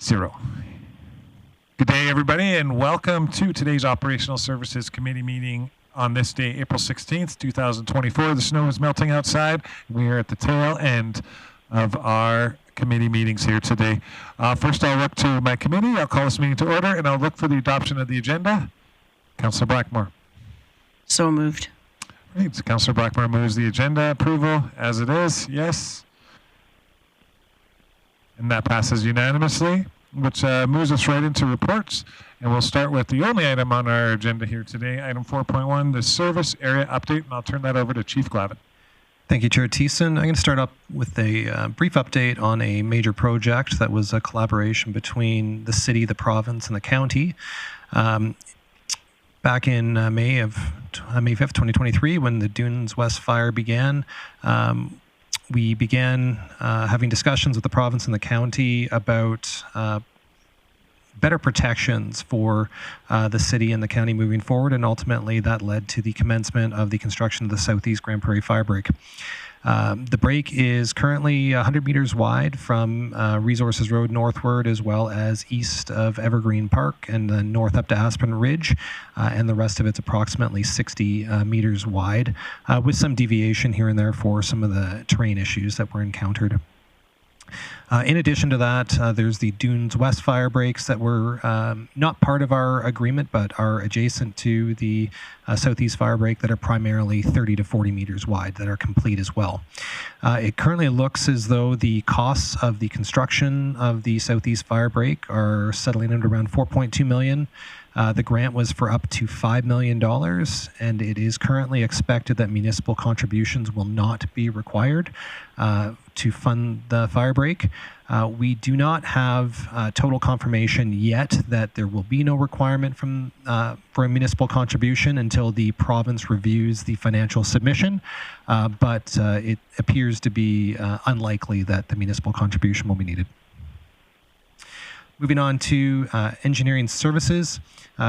0. Good day, everybody, and welcome to today's Operational Services Committee meeting on this day, April 16th, 2024. The snow is melting outside. We are at the tail end of our committee meetings here today. First, I'll look to my committee. I'll call this meeting to order, and I'll look for the adoption of the agenda. Councillor Blackmore. So moved. Right. So Councillor Blackmore moves the agenda approval as it is. Yes. And that passes unanimously, which moves us right into reports. And we'll start with the only item on our agenda here today, item 4.1, the service area update. And I'll turn that over to Chief Glavin. Thank you, Chair Thiessen. I'm going to start up with a brief update on a major project that was a collaboration between the city, the province, and the county. Back in May 5th, 2023, when the Dunes West fire began, we began having discussions with the province and the county about better protections for the city and the county moving forward, and ultimately that led to the commencement of the construction of the Southeast Grande Prairie fire break. The break is currently 100 meters wide from Resources Road northward, as well as east of Evergreen Park, and then north up to Aspen Ridge, and the rest of it's approximately 60 meters wide, with some deviation here and there for some of the terrain issues that were encountered. In addition to that, there's the Dunes West fire breaks that were not part of our agreement, but are adjacent to the Southeast fire break, that are primarily 30 to 40 meters wide, that are complete as well. It currently looks as though the costs of the construction of the Southeast fire break are settling at around $4.2 million. The grant was for up to $5 million, and it is currently expected that municipal contributions will not be required to fund the fire break. We do not have total confirmation yet that there will be no requirement for a municipal contribution until the province reviews the financial submission, but it appears to be unlikely that the municipal contribution will be needed. Moving on to engineering services,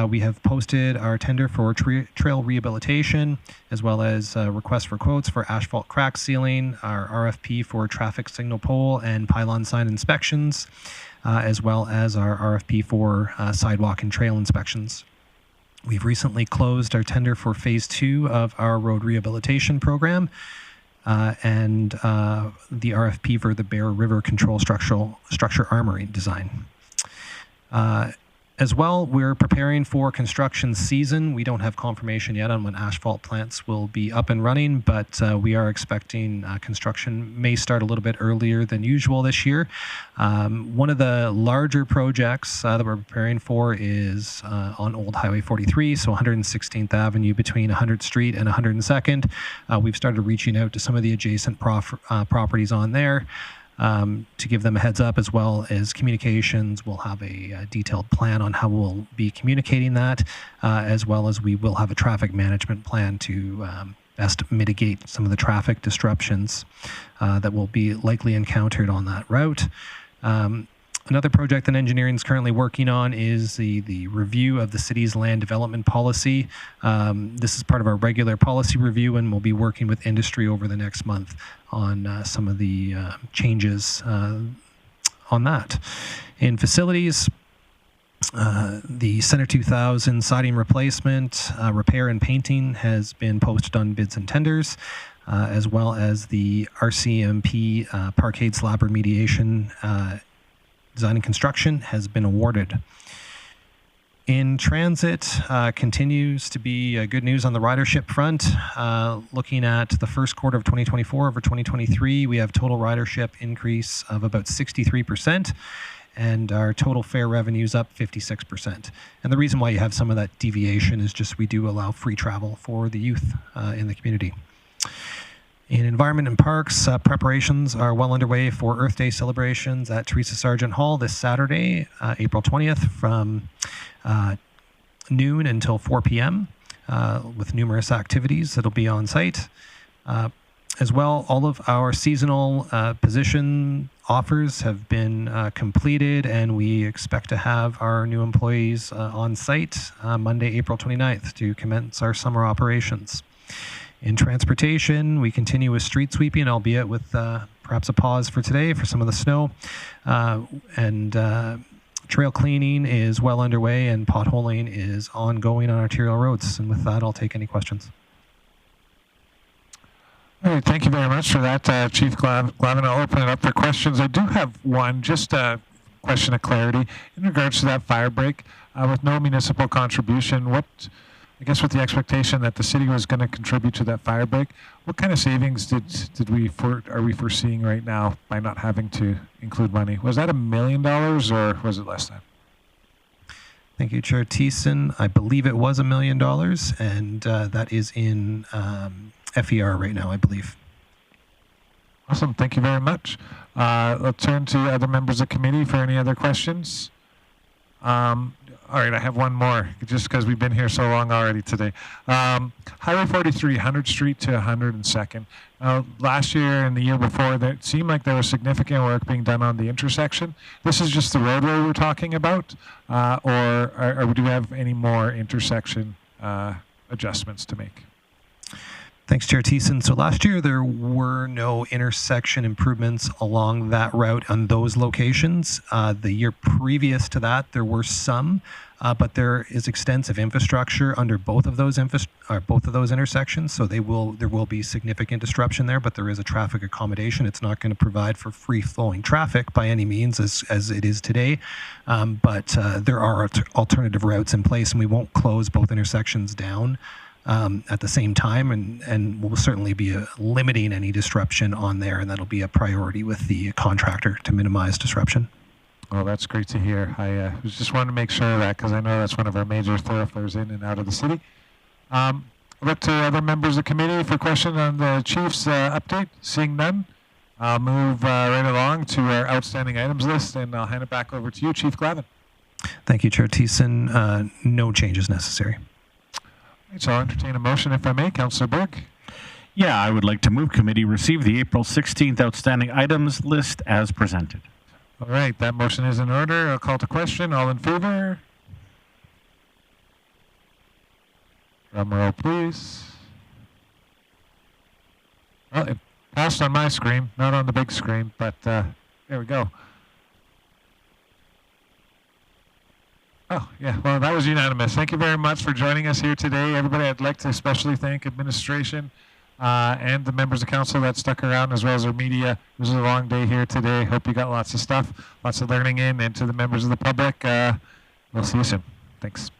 we have posted our tender for trail rehabilitation, as well as requests for quotes for asphalt crack sealing, our RFP for traffic signal pole and pylon sign inspections, as well as our RFP for sidewalk and trail inspections. We've recently closed our tender for phase 2 of our road rehabilitation program, and the RFP for the Bear River Control Structure Armory design. As well, we're preparing for construction season. We don't have confirmation yet on when asphalt plants will be up and running, but we are expecting construction may start a little bit earlier than usual this year. One of the larger projects that we're preparing for is on Old Highway 43, so 116th Avenue between 100th Street and 102nd. We've started reaching out to some of the adjacent properties on there, to give them a heads up, as well as communications. We'll have a detailed plan on how we'll be communicating that, as well as we will have a traffic management plan to best mitigate some of the traffic disruptions that will be likely encountered on that route. Another project that engineering is currently working on is the review of the city's land development policy. This is part of our regular policy review, and we'll be working with industry over the next month on some of the changes on that. In facilities, the Center 2000 siding replacement, repair and painting has been posted on bids and tenders, as well as the RCMP parkade slab remediation design and construction has been awarded. In transit, continues to be good news on the ridership front. Looking at the first quarter of 2024 over 2023, we have total ridership increase of about 63%, and our total fare revenue is up 56%. And the reason why you have some of that deviation is just we do allow free travel for the youth in the community. In Environment and Parks, preparations are well underway for Earth Day celebrations at Teresa Sargent Hall this Saturday, April 20th, from noon until 4 p.m., with numerous activities that'll be on site. As well, all of our seasonal position offers have been completed, and we expect to have our new employees on site Monday, April 29th, to commence our summer operations. In transportation, we continue with street sweeping, albeit with perhaps a pause for today for some of the snow. Trail cleaning is well underway, and potholing is ongoing on arterial roads. And with that, I'll take any questions. All right, thank you very much for that, Chief Glavin. I'll open it up for questions. I do have one, just a question of clarity in regards to that fire break. With no municipal contribution, I guess with the expectation that the city was going to contribute to that fire break, what kind of savings are we foreseeing right now by not having to include money? Was that $1 million or was it less than? Thank you, Chair Thiessen. I believe it was $1 million, and that is in FER right now, I believe. Awesome. Thank you very much. Let's turn to other members of the committee for any other questions. All right, I have one more, just because we've been here so long already today. Highway 43, 100th Street to 102nd. Last year and the year before, it seemed like there was significant work being done on the intersection. This is just the roadway we're talking about, or do we have any more intersection adjustments to make? Thanks, Chair Thiessen. So last year there were no intersection improvements along that route on those locations. The year previous to that there were some, but there is extensive infrastructure under both of those intersections. So there will be significant disruption there, but there is a traffic accommodation. It's not going to provide for free flowing traffic by any means as it is today, but there are alternative routes in place, and we won't close both intersections down at the same time, and we'll certainly be limiting any disruption on there, and that'll be a priority with the contractor to minimize disruption. Well, that's great to hear. I was just wanting to make sure of that, because I know that's one of our major thoroughfares in and out of the city. Look to other members of the committee for questions on the Chief's update. Seeing none, I'll move right along to our outstanding items list, and I'll hand it back over to you, Chief Glavin. Thank you, Chair Thiessen. No changes necessary. So I'll entertain a motion, if I may. Councillor Berg. Yeah, I would like to move committee receive the April 16th outstanding items list as presented. All right, that motion is in order. I'll call to question. All in favor? Drum roll, please. Well, it passed on my screen, not on the big screen, but there we go. Oh, yeah. Well, that was unanimous. Thank you very much for joining us here today. Everybody, I'd like to especially thank administration and the members of council that stuck around, as well as our media. It was a long day here today. Hope you got lots of stuff, lots of learning in, and to the members of the public, we'll see you soon. Thanks.